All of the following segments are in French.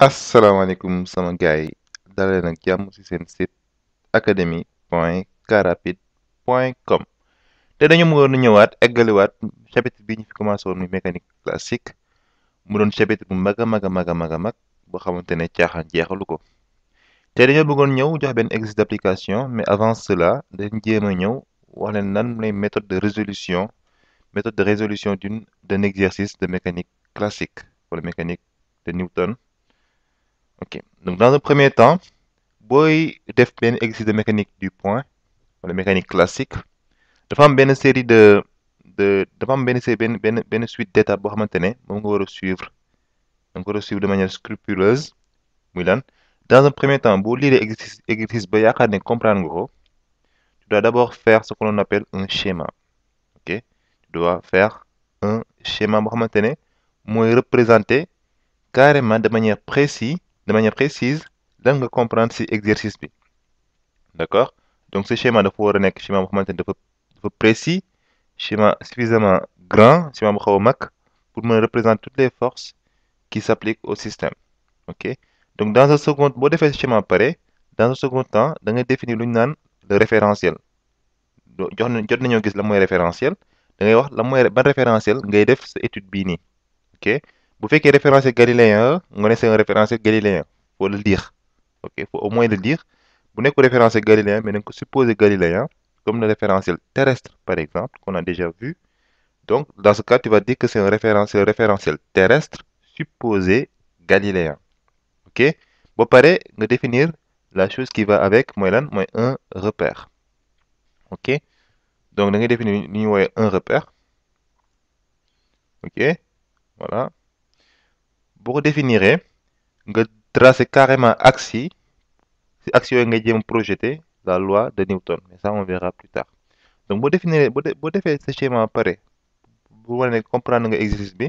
asalaamaaleykum sama gaay yi dalee nag jàmm ci seen site academy.carapide.com te dañu mënoon a ñëwaat eggaliwaat chapitre bi ñu fi commencé woon muy mécanique classique mu doon chapitre bu mag a mag a mag a mag a mag boo xamante ne caaxaan jeexalu ko te dañoo bëggoon ñëw jox benn exercice d'application mais avant cela dañ jéem a ñëw wax leen lan lay méthode de résolution d'un exercice de mécanique classique wala mécanique de Newton. Ok, donc dans un premier temps booy def benn exercice de mécanique du point wala mécanique classique dafa am benn série dafa am benn série benn suite d'étapes boo xamante ne moom nga war a suivre da nga ko war a suivre de manière scrupuleuse muy lan dans un premier temps boo lire exercice ba yaakaar ne comprendre nga ko tu dois d'abord faire ce que l'on appelle un schéma. Ok, tu dois faire un schéma boo xamante ne mooy représenter carrément de manière précise lan nga comprendre ci exercice bi. D'accord, donc ce schéma dafa war a nekk schéma boo xamante ne dafa précis, schéma suffisamment grand, schéma bu xaw a mag pour mën a représenter toutes les forces qui s'appliquent au système. Ok, donc dans un second boo defee schéma ba pare dans un second temps da ngay définir lu ñu naan le référentiel. Jot nañoo gis la mooy référentiel da ngay wax la mooy ban référentiel ngay def sa étude bii nii. Ok, bu fekkee référentiel galiléen nga ne c'est un référentiel galiléen faut le lire. Ok, faut au moins le lire. Bu nekk référentiel galiléen mais da nga ko supposé galiléen comme le référentiel terrestre par exemple qu'on a déjà vu. Donc dans ce cas tu vas dire que c'est un référentiel terrestre supposé galiléen. Ok, ba pare nga définir la chose qui va avec mooy lan mooy un repère. Ok, donc da ngay définir li ñuy woowee un repère. Ok, voilà, boo ko définiree nga tracer carrément axe yi si axe yooyu ngay jéem a projeter la loi de Newton mais ça on verra plus tard. Donc boo defee ce schéma ba pare bu wane ne comprendre nga exercice bi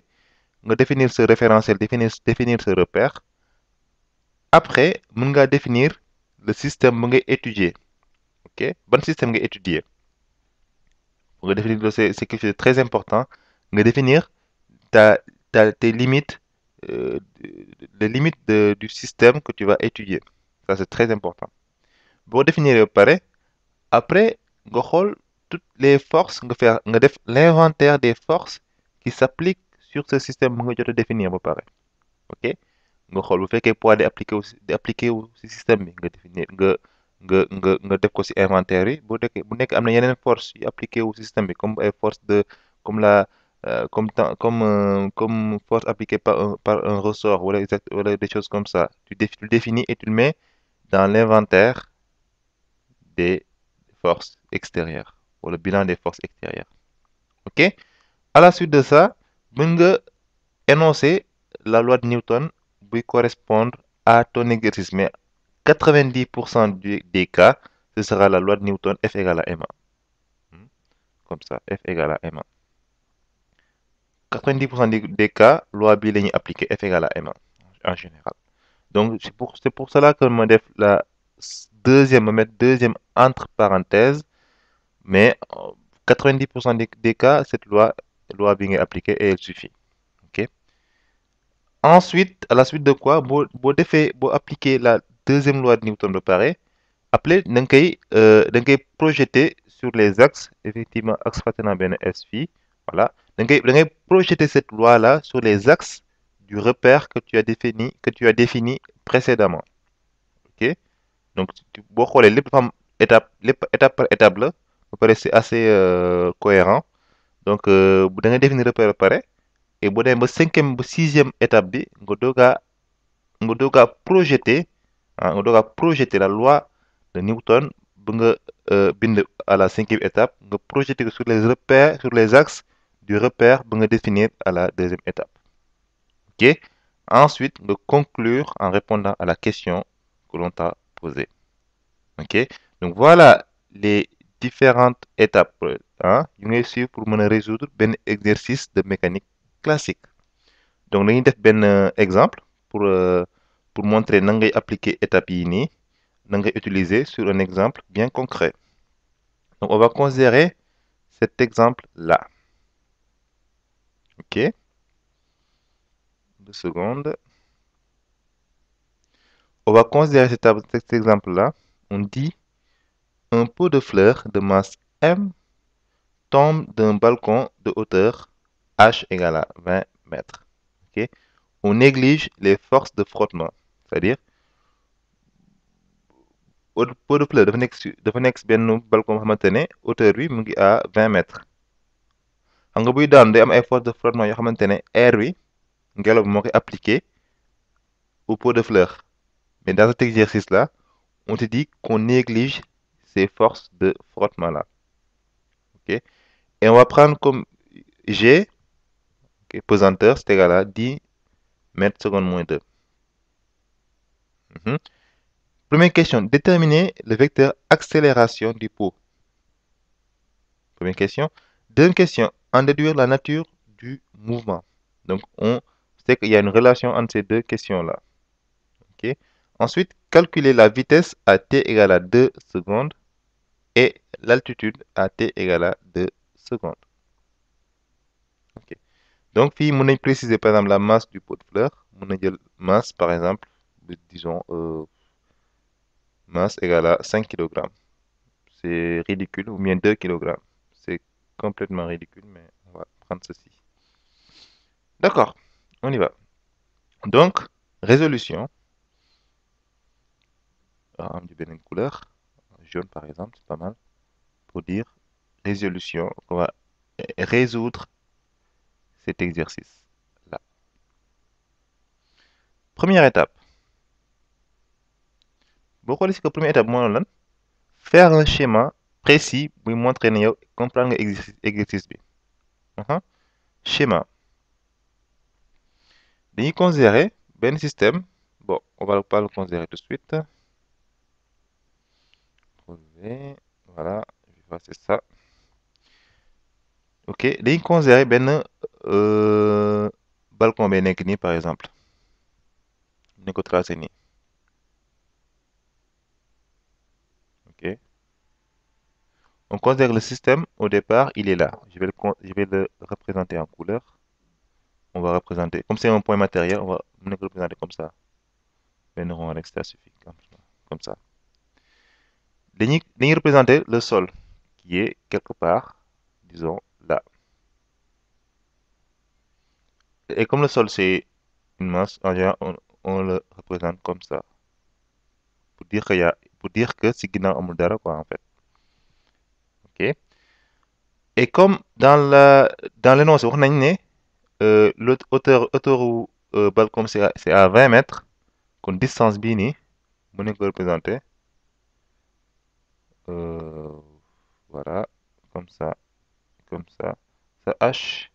nga définir ce référentiel définir ce repère. Après mën ngaa définir le système bu ngay étudier. Ok, ban système ngay étudier pour nga définir c'est quelque chose de très important nga définir ta tes limites, euh, les limites du système que tu vas étudier. Ça c'est très important. Boo définir ba pare après nga xool toutes les forces nga def l'inventaire des forces qui s'appliquent sur ce système bu nga jot a définir ba pare. Ok, nga xool bu fekkee poids di appliqué wu ci système bi nga définir nga def ko ci inventaire yi bu nekk am na yeneen force yu appliqué wu ci système bi comme ay force comme la comme force appliquée par un ressort wala des choses comme ça tu le définis et tu le mets dans l'inventaire des forces extérieures ou le bilan des forces extérieures. Ok, à la suite de ça mën nga énoncer la loi de Newton buy correspondre à ton exercice mais 90% des cas ce sera la loi de Newton F égale à ma. Comme ça F égale à ma. 90% des cas loi bii la ñuy appliquer F égale à ma en général. Donc c'est pour cela que ma def la deuxième ma mettre deuxième entre parenthèses mais 90% des cas cette loi bi ngay appliquer et elle suffit. Ok, ensuite à la suite de quoi boo appliquer la deuxième loi de Newton ba pare après da nga koy projeter sur les axes effectivement axe fàtte naa benn S fii voilà da ngay projeter cette loi là sur les axes du repère que tu as défini précédemment. Ok, donc boo xoolee lépp dafa am étape par étape la ba pare c'est assez cohérent. Donc da ngay définir repère ba pare et boo demee ba cinquième ba sixième étape bi nga doog a projeter la loi de Newton ba nga bind à la cinquième étape nga projeter ko sur les axes du repère ba nga définir à la deuxième étape. Ok, ensuite nga conclure en répondant à la question que l'on t'a posée. Ok, donc voilà les différentes étapes yu ngay suivre pour mën a résoudre benn exercice de mécanique classique. Donc dañuy def benn exemple pour montrer nan ngay appliquer étapes yi nii nan ngay utiliser sur un exemple bien concret. Donc on va considérer cet exemple-là. Ok, 2 secondes. On va considérer cet exemple-là. On dit un pot de fleurs de masse M tombe d'un balcon de hauteur H égale à 20 mètres. Ok. On néglige les forces de frottement. C'est-à-dire, pot de fleurs dafa nekk si benn balcon boo xamante ne hauteur bi mu ngi à 20 mètres. xam nga buy daanu day am ay forces de frottement yoo xamante ne air bi ngelaw bi moo koy appliqué au pot de fleurs. Mais dans cet exercice-là, on te dit qu'on néglige ces forces de frottement-là. Ok. Et on va prendre comme G, okay, pesanteur, c'est égal à 10 mètres secondes moins 2. Mhm. Première question, déterminer le vecteur accélération du pot. Première question. Deuxième question, en déduire la nature du mouvement. Donc, on sait qu'il y a une relation entre ces deux questions-là. Ok. Ensuite, calculer la vitesse à t égale à 2 secondes et l'altitude à t égale à 2 secondes. Ok. Donc, fii mën nañ préciser par exemple la masse du pot de fleurs. Mën na jël masse par exemple, disons masse égale à 5 kg. C'est ridicule, ou bien 2 kg. C'est complètement ridicule, mais on va prendre ceci. D'accord, on y va. Donc, résolution, am di beneen couleur, jaune par exemple, c'est pas mal, pour dire résolution, on va résoudre cet exercice-là. Première étape. Boo xoolee si que première étape mooy lan faire un schéma précis buy montrer ne yow comprendre nga exercice bi. Schéma. Dañuy considérer benn système. Bon, on va pas le considérer tout de suite. Voilà, je vais effacer ça. Ok, dañuy considérer benn balcon bi nekk nii par exemple. Ni ko tracé nii. Ok. On considère le système au départ, il est là. Je vais le représenter en couleur. On va représenter, comme c'est un point matériel, on va le représenter comme ça. Un rond à l'extérieur suffit, comme ça. Dañuy représenter le sol, qui est quelque part, disons, là. Et comme le sol, c'est une masse, en général, on le représente comme ça. Pour dire que c'est ginnaaw amul dara, quoi, en fait. Ok. Et comme dans l'énoncé, wax nañ ne l'autre hauteur u balcon c'est à 20 mètres, kon distance bii nii mën nañ ko représenter euh, voilà, comme ça, comme ça. Ça h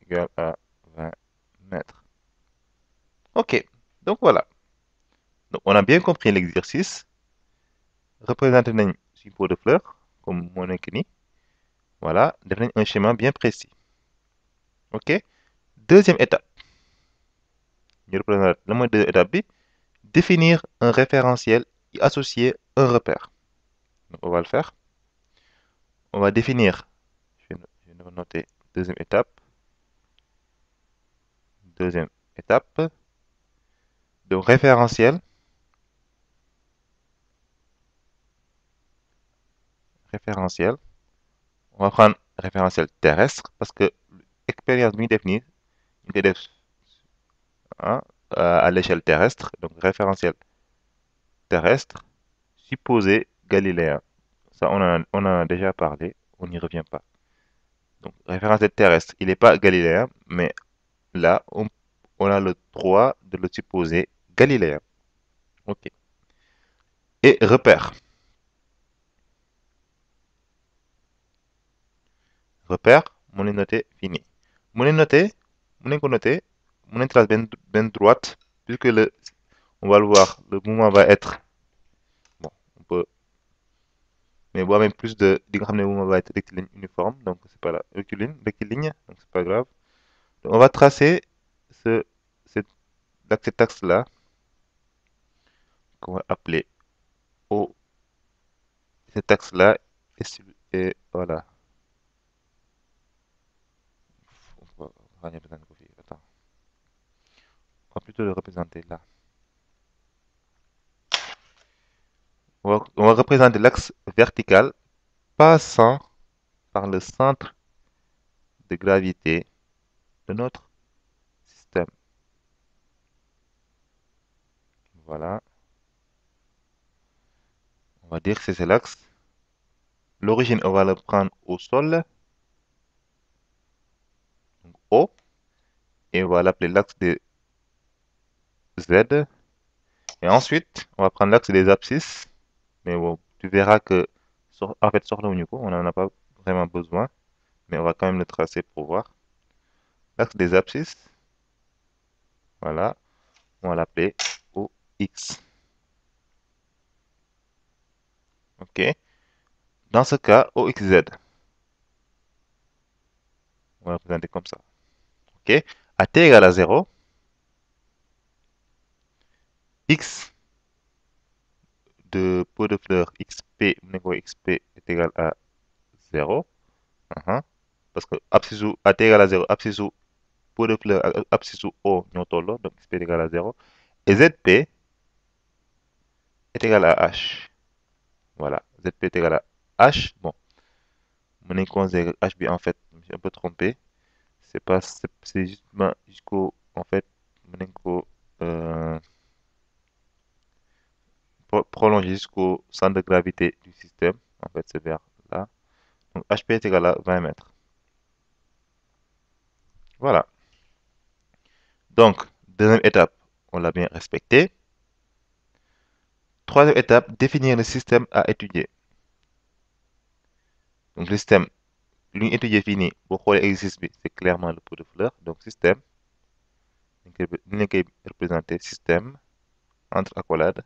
égale à 20 mètres. Ok, donc voilà. Donc on a bien compris l'exercice. Représenté nañ suñu pot de fleurs, comme moo nekk nii. Voilà, def nañ un schéma bien précis. Ok, deuxième étape. Ñu représente la mooy deuxième étape bi. Définir un référentiel et associer un repère. Donc on va le faire. On va définir, je vais noter deuxième étape. Deuxième étape. Donc référentiel. Référentiel. On va prendre référentiel terrestre parce que l'expérience bi ñu def nii ñu koy def ah, à l'échelle terrestre. Donc référentiel terrestre supposé galiléen. Ça, on en a déjà parlé, on n'y revient pas. Donc référentiel terrestre, il n'est pas galiléen, mais là, on a le droit de le supposer galiléen. Ok. Et repère. Repère, mon noté fini. Mon noté, mon noté, mon trace ben droite, puisque on va le voir, le mouvement va être, bon, on peut, mais voir même plus di nga xam ne le mouvement va être rectiligne uniforme, donc c'est pas là, rectiligne, donc c'est pas grave. Donc, on va tracer ce, cet, cet axe-là, qu'on va appeler O, cet axe-là, et voilà. Attends. On va plutôt le représenter là. va représenter l'axe vertical passant par le centre de gravité de notre système. Voilà. On va dire que c'est l'axe. L'origine, on va le prendre au sol, donc O, et on va l'appeler l'axe de Z. Et ensuite, on va prendre l'axe des abscisses. Mais bon, tu verras que, en fait, sur le Unicode, on n'en a pas vraiment besoin. Mais on va quand même le tracer pour voir. L'axe des abscisses, voilà, on va l'appeler OX. OK? Dans ce cas, OXZ, on va le représenter comme ça. OK? À t égale à 0, X de pot de fleurs XP, XP est égal à 0. Parce que abscisse à t égale à 0, abscisse pot de fleurs, abscisse O, nous donc XP est égal à 0. Et ZP est égal à H. Voilà, ZP est égal à H. Bon, mon inconnu HB en fait, je me suis un peu trompé. C'est pas, c'est justement jusqu'au, en fait, mon inconnu prolongé jusqu'au centre de gravité du système. En fait, c'est vers là. Donc HP est égal à 20 mètres. Voilà. Donc, deuxième étape, on l'a bien respecté. Troisième étape, définir le système à étudier. Donc, le système, l'une étudiée fini, pour l'exercice, c'est clairement le pot de fleurs. Donc, système, nous avons représenté système entre accolades,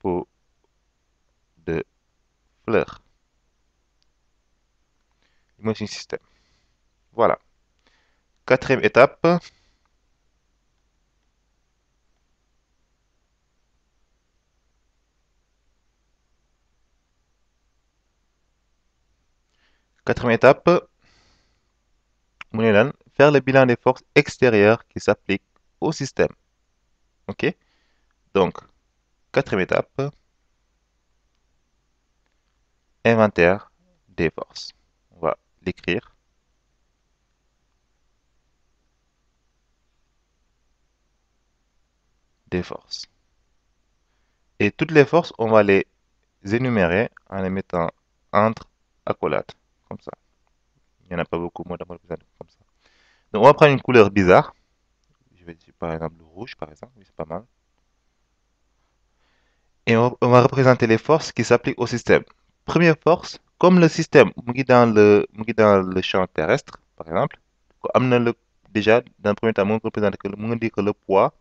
pot de fleurs. Imagine système. Voilà. Quatrième étape, faire le bilan des forces extérieures qui s'appliquent au système. OK? Donc, quatrième étape, inventaire des forces. On va l'écrire. Des forces. Et toutes les forces, on va les énumérer en les mettant entre accolades. Comme ça. Il n'y en a pas beaucoup, moi, dans mon épisode, comme ça. Donc, on va prendre une couleur bizarre. Je vais dire, par exemple, le rouge, par exemple. Oui, c'est pas mal. Et on va représenter les forces qui s'appliquent au système. Première force, comme le système mu ngi dans le champ terrestre, par exemple, déjà, dans le premier temps, on représente que le poids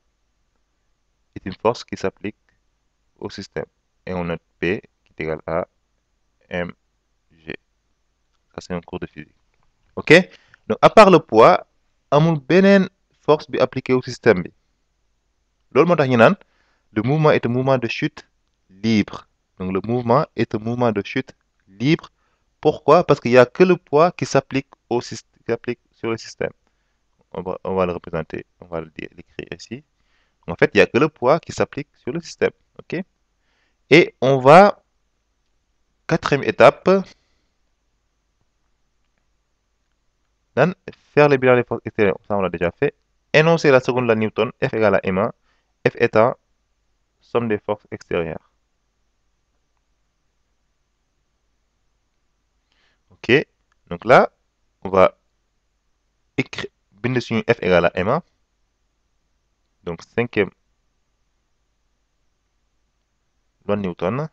est une force qui s'applique au système. Et on note P qui est égal à mg. Ça, c'est un cours de physique. OK? Donc, à part le poids, amul benen force bi appliquée au système bi. Loolu moo tax ñu naan le mouvement est un mouvement de chute libre. Donc, le mouvement est un mouvement de chute libre. Pourquoi? Parce qu'il n'y a que le poids qui s'applique sur le système. On va le représenter, on va l'écrire ici. En fait, il n'y a que le poids qui s'applique sur le système. OK? Et on va, quatrième étape, faire le bilan des forces extérieures. Ça, on l'a déjà fait. Énoncer la seconde loi de Newton, F égale à M1, F étant somme des forces extérieures. OK? Donc là, on va écrire F égale à M1. Donc, cinquième loi de Newton.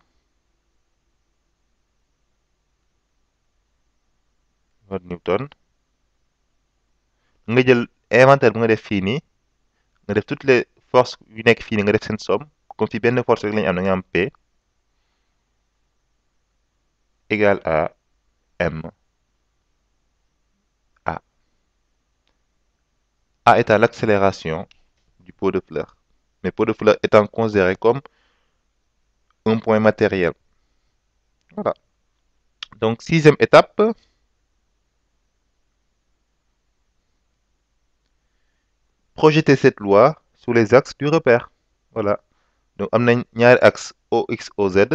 Loi de Newton. Nga jël inventaire bi nga def fii nii nga def toutes les forces yu nekk fii nii nga def seen somme comme fii benn force rek la ñu am da nga am P égale à M A. A étant l'accélération du pot de fleurs. Mais pot de fleurs étant considéré comme un point matériel. Voilà. Donc, sixième étape, projeter cette loi sur les axes du repère. Voilà. Donc, am nañ ñaari axe OX, OZ.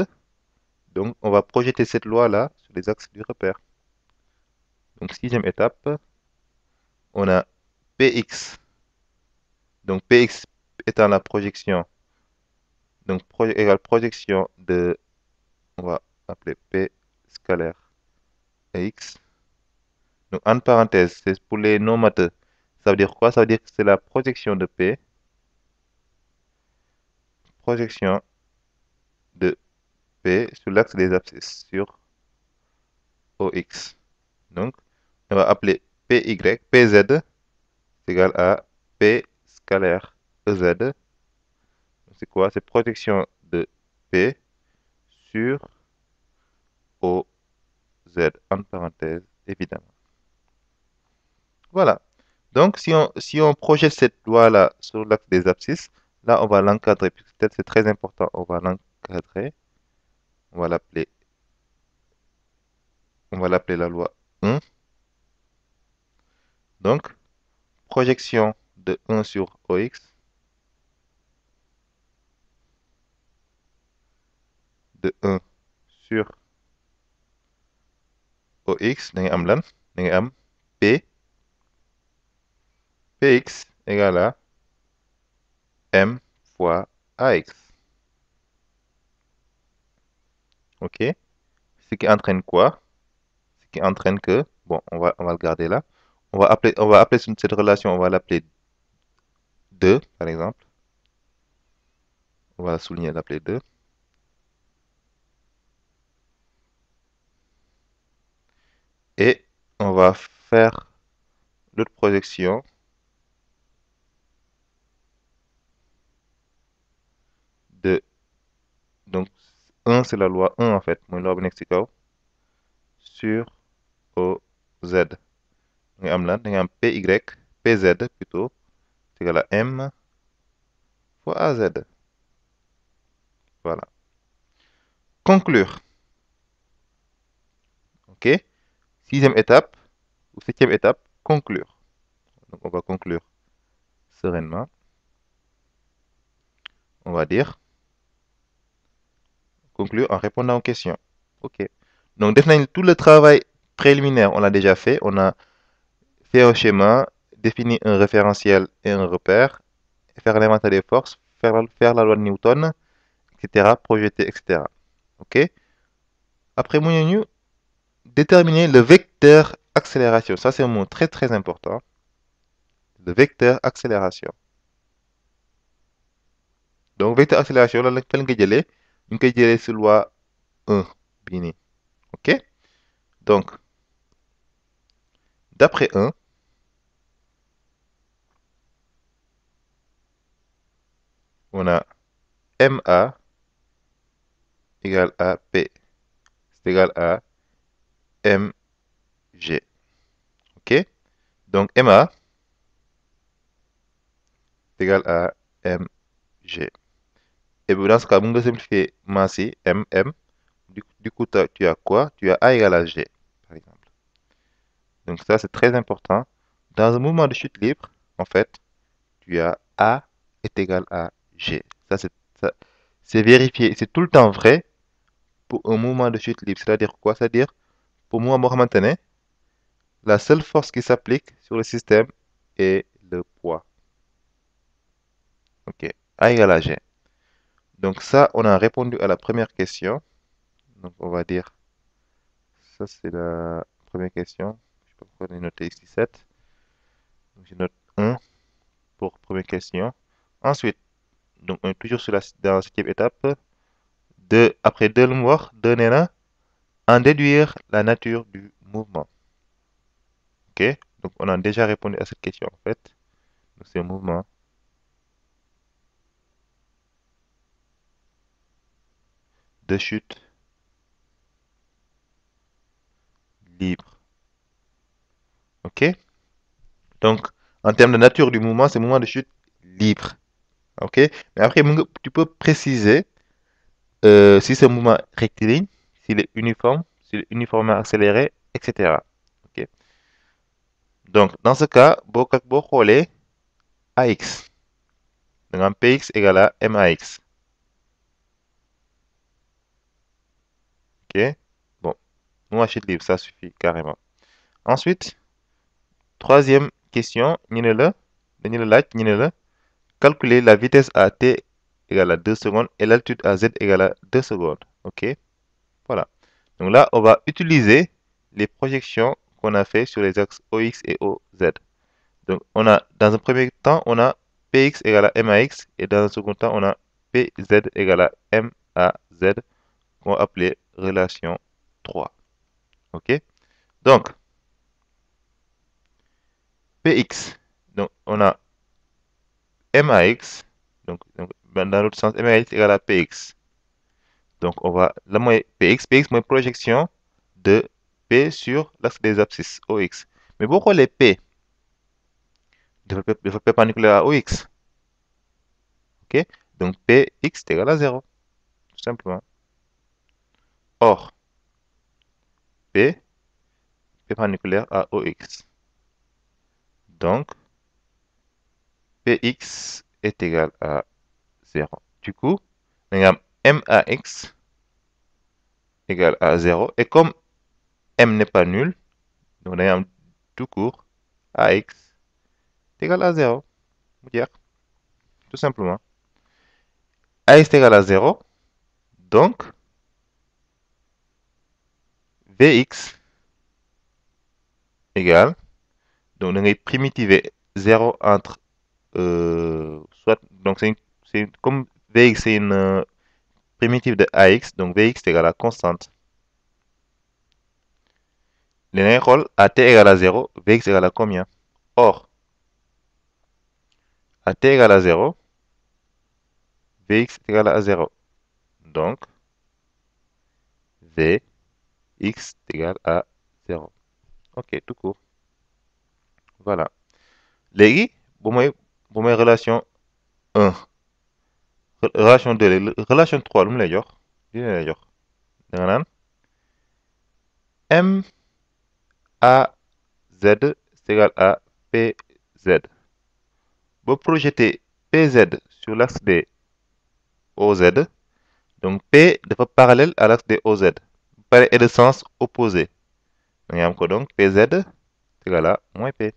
Donc, on va projeter cette loi-là sur les axes du repère. Donc, sixième étape, on a PX. Donc, PX étant la projection, donc égale projection de, on va appeler P scalaire X. Donc, en parenthèse, c'est pour les non matheux. Ça veut dire quoi? Ça veut dire que c'est la projection de P, projection de P sur l'axe des abscisses, sur OX. Donc, on va appeler PY, PZ, c'est égal à P scalaire EZ. C'est quoi? C'est projection de P sur OZ, en parenthèse, évidemment. Voilà. Donc, si on projette cette loi-là sur l'axe des abscisses, là, on va l'encadrer, puisque peut-être c'est très important, on va l'encadrer. On va l'appeler la loi 1. Donc, projection de 1 sur OX, de 1 sur OX, da ngay am lan? Da ngay am P, Px égale à M fois AX. OK? Ce qui entraîne quoi? Ce qui entraîne que, bon, on va le garder là. On va appeler cette relation, on va l'appeler 2, par exemple. On va souligner, l'appeler 2. Et on va faire l'autre projection de, donc 1 c'est la loi 1 en fait, mooy loi bu nekk ci kaw, sur OZ. Da ngay am lan? Da ngay am PZ plutôt, c'est égal à M fois AZ. Voilà. Conclure. OK? Sixième étape, ou septième étape, conclure. Donc on va conclure sereinement. On va dire conclure en répondant aux questions. OK. Donc, tout le travail préliminaire, on l'a déjà fait. On a fait un schéma, défini un référentiel et un repère, faire l'inventaire des forces, faire la loi de Newton, etc., projeter, etc. OK? Après, nous déterminer le vecteur accélération. Ça, c'est un mot très, très important. Le vecteur accélération. Donc, vecteur accélération, là, lañ koy jëlee ñu koy jëlee ci loi 1 bii nii. OK? Donc, d'après 1, on a MA égale à P. C'est égal à MG. OK? Donc, MA est égal à MG. Et dans ce cas, on va simplifier masse M, M. Du coup, tu as quoi? Tu as A égale à G, par exemple. Donc, ça, c'est très important. Dans un mouvement de chute libre, en fait, tu as A est égal à G. Ça, c'est vérifié. C'est tout le temps vrai pour un mouvement de chute libre. C'est-à-dire quoi? C'est-à-dire, pour moi, maintenant, la seule force qui s'applique sur le système est le poids. OK. A égale à G. Donc ça, on a répondu à la première question. Donc on va dire, ça c'est la première question. Je sais pas pourquoi on a noté ici 7. Donc je note 1 pour première question. Ensuite, donc on est toujours dans la septième étape. Après 2 le mu wax, 2 nee na, en déduire la nature du mouvement. OK? Donc on a déjà répondu à cette question en fait. Donc c'est un mouvement de chute libre. OK? Donc en termes de nature du mouvement, c'est un mouvement de chute libre. OK? Mais après, tu peux préciser si c'est un mouvement rectiligne, s'il est uniforme, s'il est uniformément accéléré, etc. OK? Donc, dans ce cas, boo xoolee AX, da nga am PX égale à MAX. Ok? Bon, nous achète libre, ça suffit carrément. Ensuite, troisième question, ñu ne la dañu la laaj ñu ne la calculer la vitesse à t égale à 2 secondes et l'altitude à z égale à 2 secondes. Ok? Voilà. Donc là, on va utiliser les projections qu'on a fait sur les axes OX et OZ. Donc on a, dans un premier temps, on a PX égale à MAX et dans un second temps, on a PZ égale à MAZ qu'on va appeler relation 3. Ok? Donc, PX, donc on a MAX, donc dans l'autre sens, MAX égale à PX. Donc on va, là moi, PX moi projection de P sur l'axe des abscisses OX. Mais pourquoi les P de perpendiculaire à OX? Ok? Donc PX est égal à 0, tout simplement. Or, P perpendiculaire à OX. Donc, PX est égal à 0. Du coup, on a MAX égale à 0. Et comme M n'est pas nul, donc on a tout court AX est égal à 0. Dire, tout simplement. AX est égal à 0. Donc, Vx égale, donc on a primitivé 0 entre, soit, donc comme Vx c'est une primitive de AX, donc Vx est égal à constante. Les xool à t égale à 0, Vx égale à combien? Or, à t égale à 0, Vx est égal à 0. Donc, Vx est égal à 0. Ok, tout court. Voilà. Léegi, bu may relation 1, relation 2, relation 3, lu mu lay jox? Lii lay jox. Da nga naan MAZ est égal à PZ. Boo projeter PZ sur l'axe des OZ, donc P dafa parallèle à l'axe des OZ. Pare est de sens opposé. Da ngay am ko donc PZ est égal à moins P.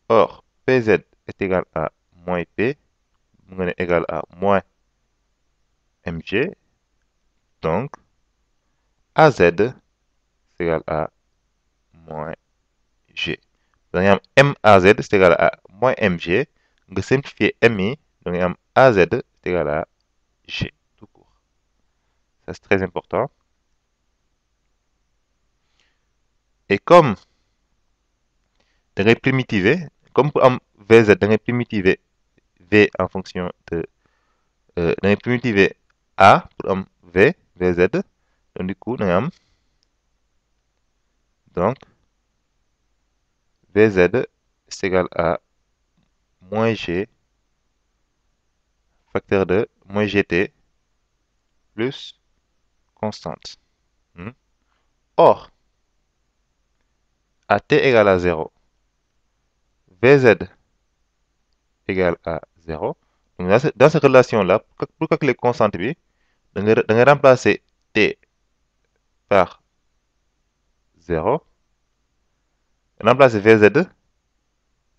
Or, PZ est égal à moins P, mu nga ne égal à moins mg, donc AZ est égal à moins g. Da ngay am MAZ est égal à moins mg, nga simplifier mi, da ngay am AZ est égal à g, tout court. Ça, c'est très important. Et comme da ngay primitiver, comme pour am VZ, da ngay primitiver V en fonction de, da ngay primitiver A pour am V, VZ. Donc du coup, da ngay am donc VZ est égal à moins G facteur de moins GT plus constante. Or, à t égale à 0, VZ égale à 0. Donc dans cette relation-là, pour calculer constante, da ngay remplacer t par 0, remplacer VZ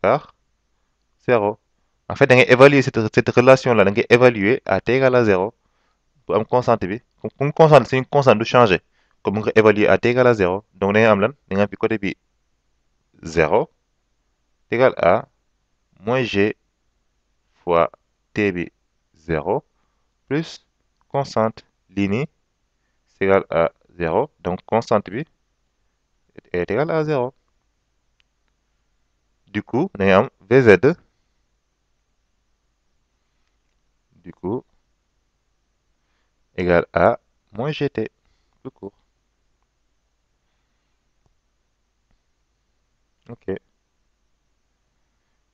par 0. En fait, da ngay évaluer cette relation-là, da ngay évaluer à t égale à 0 pour am constante bi. Comme constante, c'est une constante du changer. Comme nga évaluer à t égale à 0. Donc da ngay am lan? Da ngay am fi côté bi 0 égale à moins g fois t bi 0 plus constante. Lii nii c'est égal à 0. Donc constante bi est égal à 0. Du coup, da ngay am VZ du coup égale à moins GT, tout court. Ok.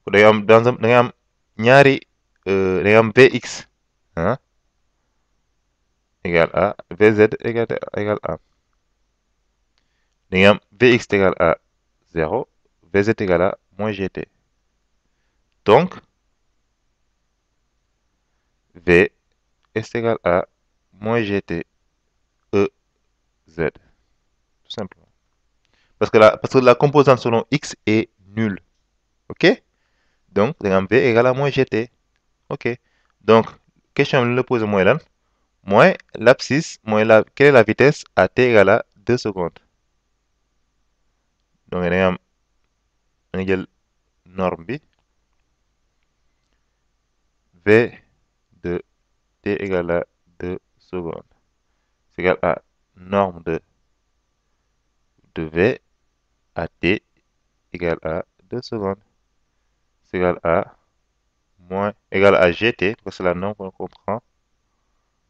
Da ngay am da ngay am ñaari da ngay am Vx hein, égale à VZ égale à. Da ngay am Vx égale à 0, VZ égale à moins GT. Donc, V est égal à moins GT Z. Tout simplement. Parce que la composante selon X est nulle. OK? Donc, V égale à moins GT. OK. Donc, question le pose moins là. Moins l'abscisse, quelle est la vitesse à t égale à 2 secondes. Donc, on a norme B. V de t égale à 2 secondes. C'est égal à norme de V à t égale à 2 secondes. C'est égal à égal à gt, parce que c'est la norme qu'on comprend,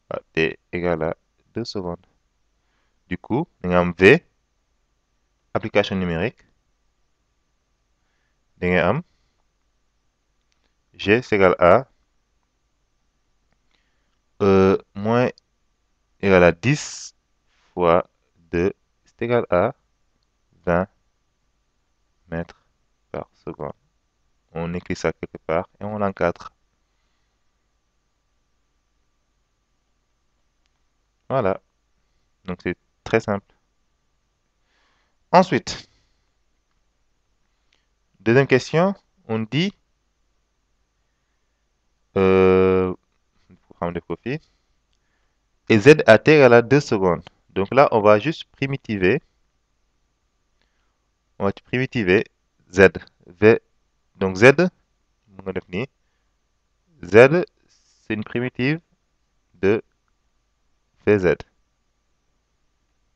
à t égale à 2 secondes. Du coup, on a V, application numérique, on a G c'est égal à moins égal à 10 fois 2, c'est égal à 20 mètres par seconde. On écrit ça quelque part et on l'encadre. Voilà. Donc c'est très simple. Ensuite, deuxième question, on dit programme de copie et z à t égale à 2 secondes. Donc là, on va juste primitiver. On va primitiver z. V. Donc z, on va définir. Z, c'est une primitive de Vz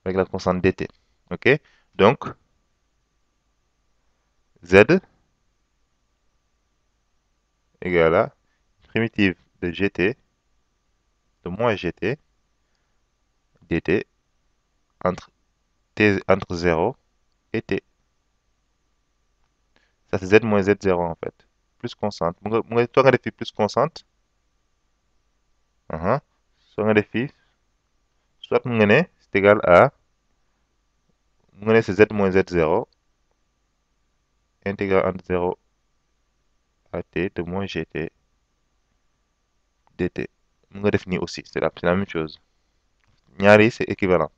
avec la constante dt. OK? Donc, z égale à primitive de gt, de moins gt, dt, entre entre 0 et t. Ça, c'est z moins z0 en fait. Plus constante. Toi, on a défini plus constante. Soit on a défini, soit c'est égal à, c'est z moins z0, intégral entre 0 à t de moins gt dt. On va définir aussi, c'est la même chose. Nyari, c'est équivalent.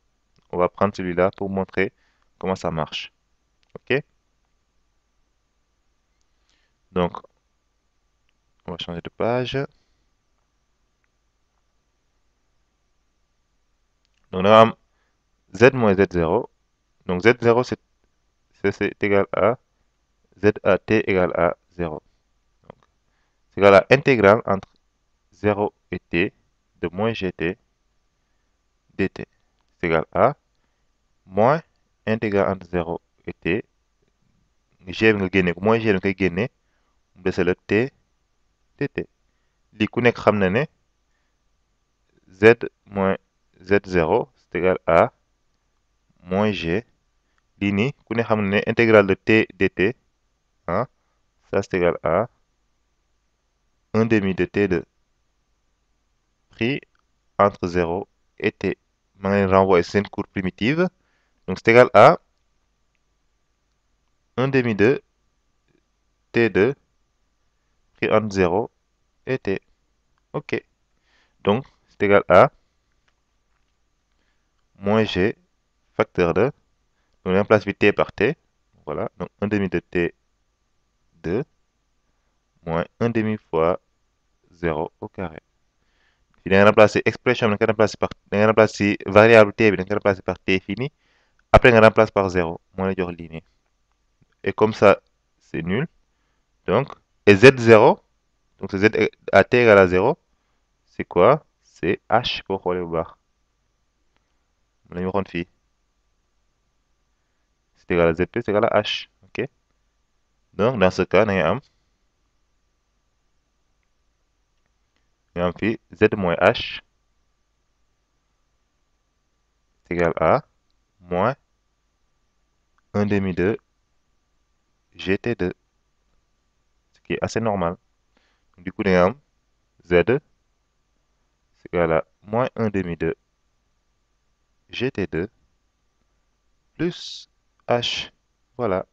On va prendre celui-là pour montrer comment ça marche. OK? Donc, on va changer de page. Donc, on a z moins z0. Donc, z0, c'est égal à z à t égale à 0. C'est égal à intégrale entre 0 et t de moins gt dt. C'est égal à moins intégrale entre 0 et t. G nga génne ko moins g nga koy génne mu dese la t dt. Li ku nekk xam na ne z moins z0 c'est égal à moins g. Lii nii ku ne xam na ne intégrale de t dt, hein, ça c'est égal à 1 demi de t2 pris entre 0 et t. Je vais renvoyer cette courbe primitive. Donc c'est égal à 1 demi de t2 pris entre 0 et t. OK. Donc c'est égal à moins g facteur de. On remplace vite t par t. Voilà. Donc 1 demi de t2 moins 1 demi fois 0 au carré. Puis on remplacer expression, on remplacer variable t, on remplacer par t fini. Après on remplace par 0. Moins le linéaire. Et comme ça, c'est nul. Donc, et z0, donc z à t égale à 0, c'est quoi? C'est h pour aller au bar. On a une fille. C'est égal à zp, c'est égal à h. OK? Donc, dans ce cas, on a un fille z moins h c'est égal à moins 1 demi de gt2, ce qui est assez normal. Du coup, on a z c'est égal à moins 1 demi de gt2 plus h. Voilà.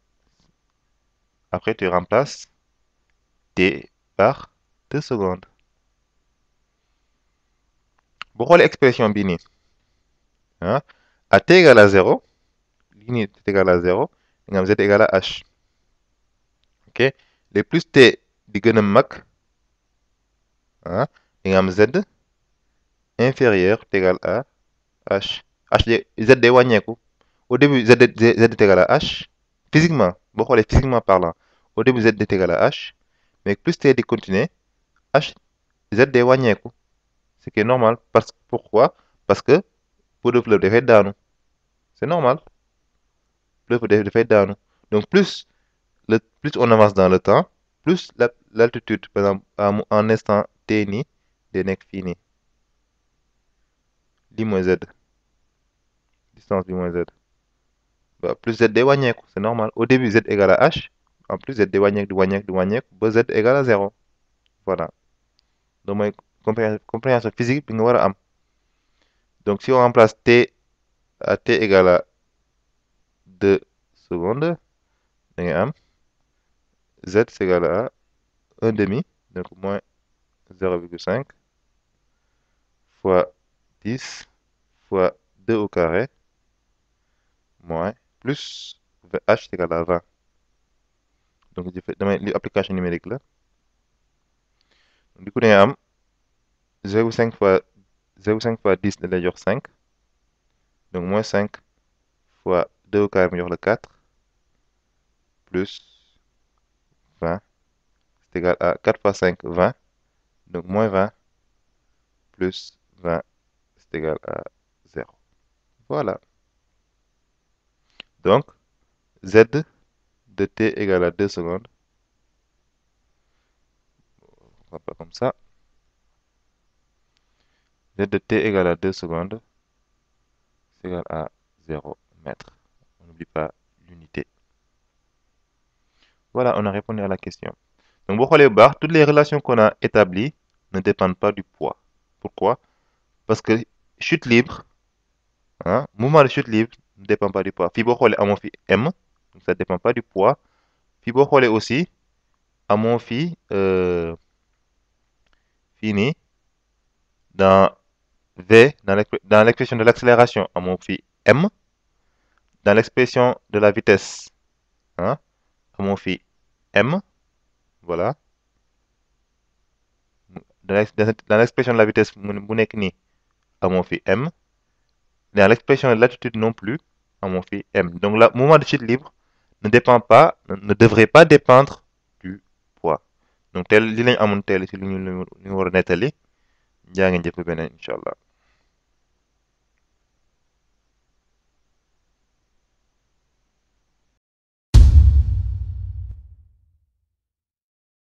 Après, tu remplaces t par 2 secondes. Boo xoolee expression bi nii, à t égale à 0, lii nii t égale à 0, di nga am z égale à h. Ok, les plus t di gën a mag, ah, di nga am z inférieur t égale à h. Z day wàññeeku. Au début, z est égal à h. Physiquement, boo xoolee physiquement parlant, au début z est égal à h, mais plus t di continuer, h, z day wàññeeku. Ce qui est normal. Pourquoi? Parce que pot de fleuve dafay daanu. C'est normal. Fleuve dafay daanu. Donc plus on avance dans le temps, plus l'altitude, par exemple, en instant t nii day nekk fii nii. Lii mooy z. Distance bi mooy z. Bah, plus z day wàññeeku, c'est normal. Au début, z égale à h. En plus, z day wàññeeku, di wàññeeku, ba z égale à 0. Voilà. Donc mooy compréhension physique bi nga war a am. Donc si on remplace t à t égale à 2 secondes, da ngay am z c'est égal à 1 demi, donc moins 0,5 fois 10 fois 2 au carré, moins plus h c'est égal à 20. Donc damay li application numérique la. Du coup da ngay am 0,5 fois 10 da lay jox 5, donc moins 5 fois 2 au carré mu jox la 4, plus 20, c'est égal à 4 fois 5, 20, donc moins 20, plus 20, c'est égal à 0. Voilà. Donc, z de t égale à 2 secondes. On va pas comme ça. Z de t égale à 2 secondes, c'est égal à 0 mètre. On n'oublie pas l'unité. Voilà, on a répondu à la question. Donc, toutes les relations qu'on a établies ne dépendent pas du poids. Pourquoi? Parce que chute libre, hein, mouvement de chute libre ne dépend pas du poids. Fi m, donc ça ne dépend pas du poids. Fi aussi, amoo fi fini dans V, dans l'expression de l'accélération, amoo fi m. Dans l'expression de la vitesse, hein, amoo fi m. Voilà. Dans l'expression de la vitesse bu nekk nii amoo fi m. Dans l'expression de l'attitude non plus amoo fi m. Donc le mouvement de chute libre ne devrait pas dépendre du poids. Donc li lañ amoon teel ci li ñu war a nettali. Jaa ngeen jëf ba beneen incha allah.